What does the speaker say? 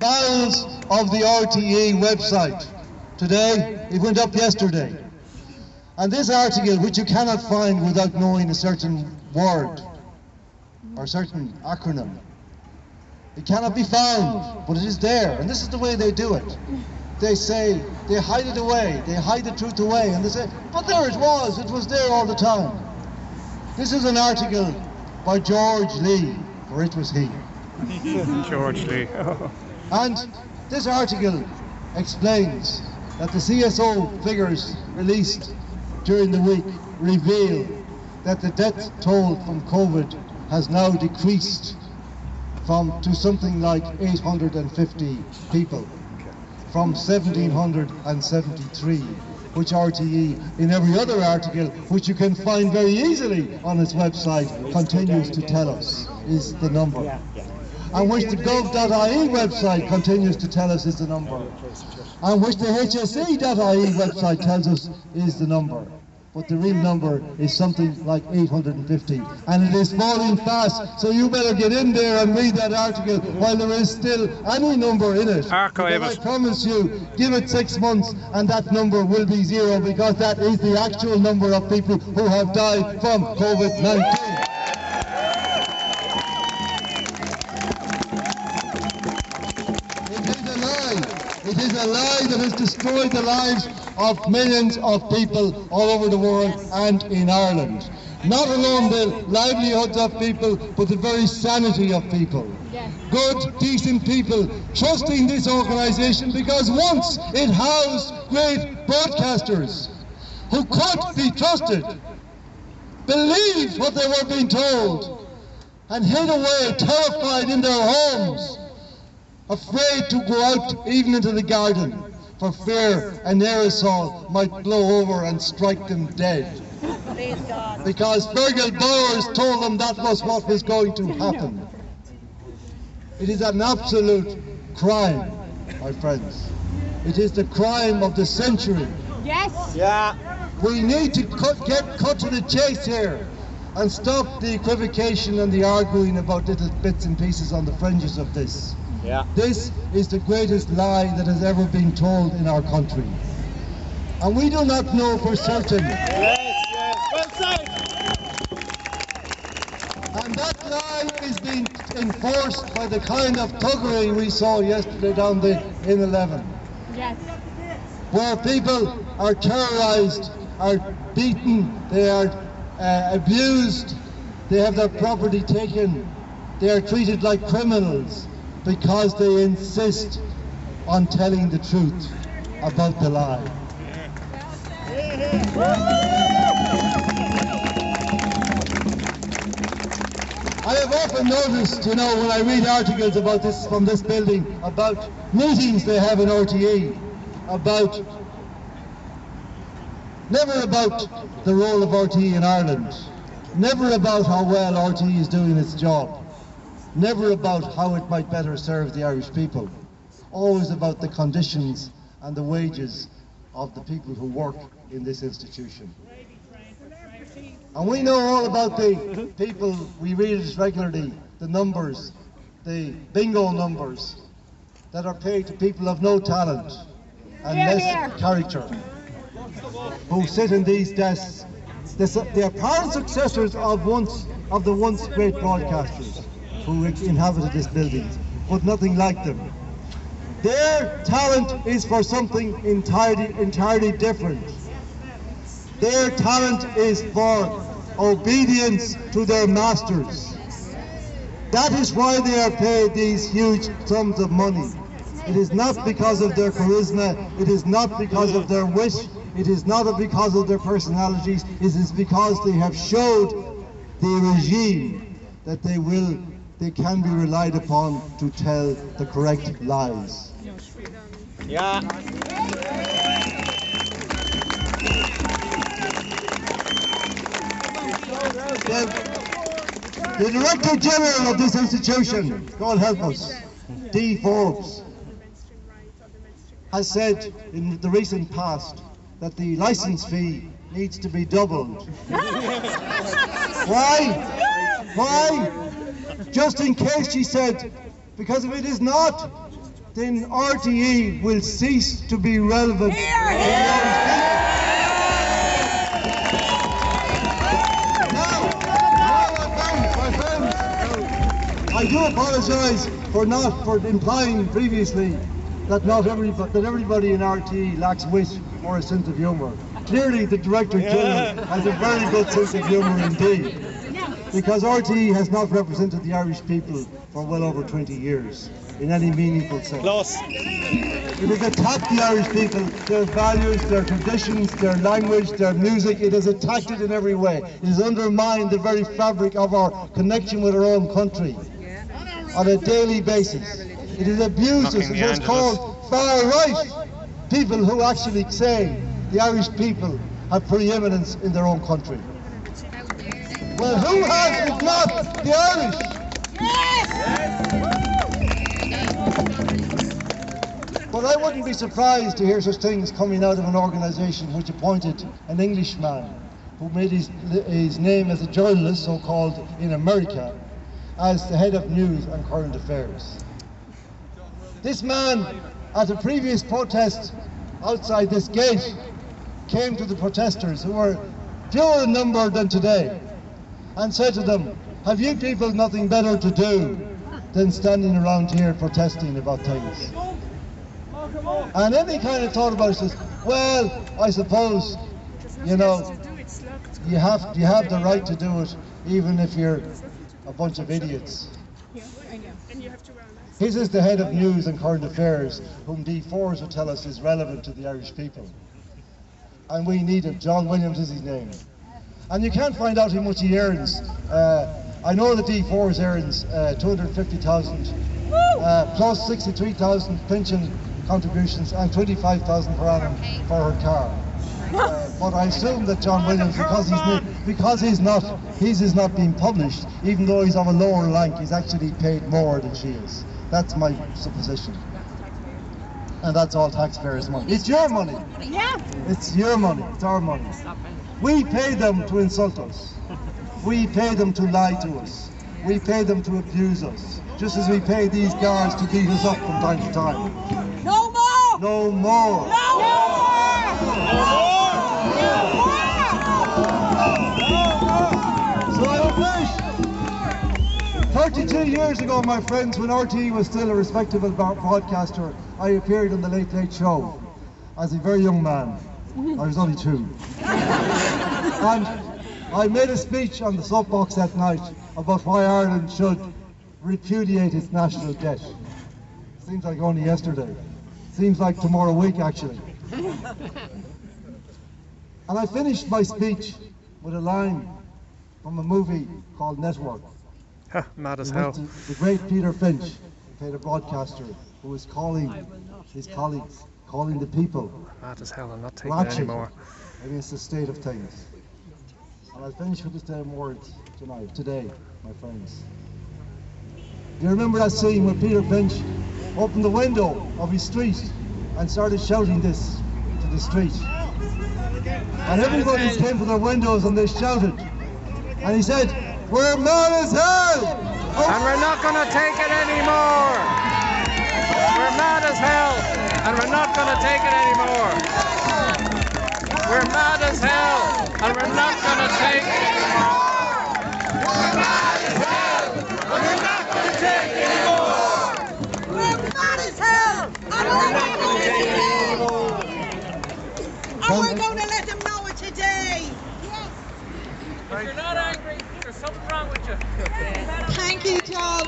bowels of the RTE website. Today, it went up yesterday. And this article, which you cannot find without knowing a certain word or certain acronym, it cannot be found, but it is there. And this is the way they do it. They say, they hide it away, they hide the truth away, and they say, but there it was there all the time. This is an article by George Lee, for it was he. George Lee. And this article explains that the CSO figures released during the week reveal that the death toll from COVID has now decreased to something like 850 people, from 1,773, which RTE, in every other article, which you can find very easily on its website, continues to tell us is the number. And which the gov.ie website continues to tell us is the number. And which the hse.ie website tells us is the number. But the real number is something like 850. And it is falling fast, so you better get in there and read that article while there is still any number in it. Archive because it. I promise you, give it 6 months and that number will be zero, because that is the actual number of people who have died from COVID-19. It is a lie that has destroyed the lives of millions of people all over the world and in Ireland. Not alone the livelihoods of people, but the very sanity of people. Good, decent people trusting this organisation because once it housed great broadcasters who could be trusted, believed what they were being told, and hid away terrified in their homes, afraid to go out even into the garden for fear an aerosol might blow over and strike them dead. Because Fergal Bowers told them that was what was going to happen. It is an absolute crime, my friends. It is the crime of the century. Yes. Yeah. We need to get cut to the chase here and stop the equivocation and the arguing about little bits and pieces on the fringes of this. Yeah. This is the greatest lie that has ever been told in our country. And we do not know for certain. Yes, well said. And that lie is being enforced by the kind of thuggery we saw yesterday down the in-11. Yes. Where people are terrorised, are beaten, they are abused, they have their property taken, they are treated like criminals, because they insist on telling the truth about the lie. I have often noticed, when I read articles about this from this building, about meetings they have in RTE, never about the role of RTE in Ireland, never about how well RTE is doing its job, never about how it might better serve the Irish people, always about the conditions and the wages of the people who work in this institution. And we know all about the people, we read it regularly, the numbers, the bingo numbers that are paid to people of no talent and less character, who sit in these desks. They are apparent successors of the once great broadcasters who inhabited this building, but nothing like them. Their talent is for something entirely different. Their talent is for obedience to their masters. That is why they are paid these huge sums of money. It is not because of their charisma, it is not because of their wit, it is not because of their personalities, it is because they have showed the regime that they can be relied upon to tell the correct lies. Yeah. The Director General of this institution, God help us, D. Forbes, has said in the recent past that the licence fee needs to be doubled. Why? Why? Just in case, she said, because if it is not, then RTE will cease to be relevant. My friends, I do apologise for implying previously that everybody in RTE lacks wit or a sense of humour. Clearly, the Director General has a very good sense of humour indeed, because RTE has not represented the Irish people for well over 20 years in any meaningful sense. It has attacked the Irish people, their values, their traditions, their language, their music. It has attacked it in every way. It has undermined the very fabric of our connection with our own country on a daily basis. It has abused us. It has called far-right people who actually say the Irish people have preeminence in their own country. Well, who has if not the Irish? But I wouldn't be surprised to hear such things coming out of an organisation which appointed an Englishman who made his name as a journalist, so-called in America, as the head of news and current affairs. This man, at a previous protest outside this gate, came to the protesters, who were fewer in number than today, and said to them, have you people nothing better to do than standing around here protesting about things? And then he kind of thought about it, says, well, I suppose, you know, you have the right to do it even if you're a bunch of idiots. His is the head of news and current affairs, whom D4s would tell us is relevant to the Irish people. And we need him. John Williams is his name. And you can't find out how much he earns. I know that D4s earns 250,000 plus 63,000 pension contributions and 25,000 per annum for her car. But I assume that John Williams, because his is not being published, even though he's of a lower rank, he's actually paid more than she is. That's my supposition. And that's all taxpayers' money. It's your money. Yeah. It's your money. It's our money. We pay them to insult us. We pay them to lie to us. We pay them to abuse us. Just as we pay these guards to beat us up from time to time. No more! No more! No more! So I will finish. 32 years ago, my friends, when RTE was still a respectable broadcaster, I appeared on the Late Late Show as a very young man. I was only 2. And I made a speech on the soapbox that night about why Ireland should repudiate its national debt. Seems like only yesterday. Seems like tomorrow week, actually. And I finished my speech with a line from a movie called Network. Mad as hell. The great Peter Finch, played a broadcaster who was calling his colleagues, calling the people. Mad as hell, I'm not taking it anymore. Against the state of things. And I'll finish with the same words today, my friends. Do you remember that scene when Peter Finch opened the window of his street and started shouting this to the street? And everybody came to their windows and they shouted. And he said, we're mad as hell! And we're not going to take it anymore! We're mad as hell! And we're not going to take it anymore! We're mad as hell! And we're not going to take it anymore! We're mad as hell! And we're not going to take it anymore! We're mad as hell! And we're not going to take it anymore! And we're going to let them know it today! If you're not angry, there's something wrong with you. Thank you, John.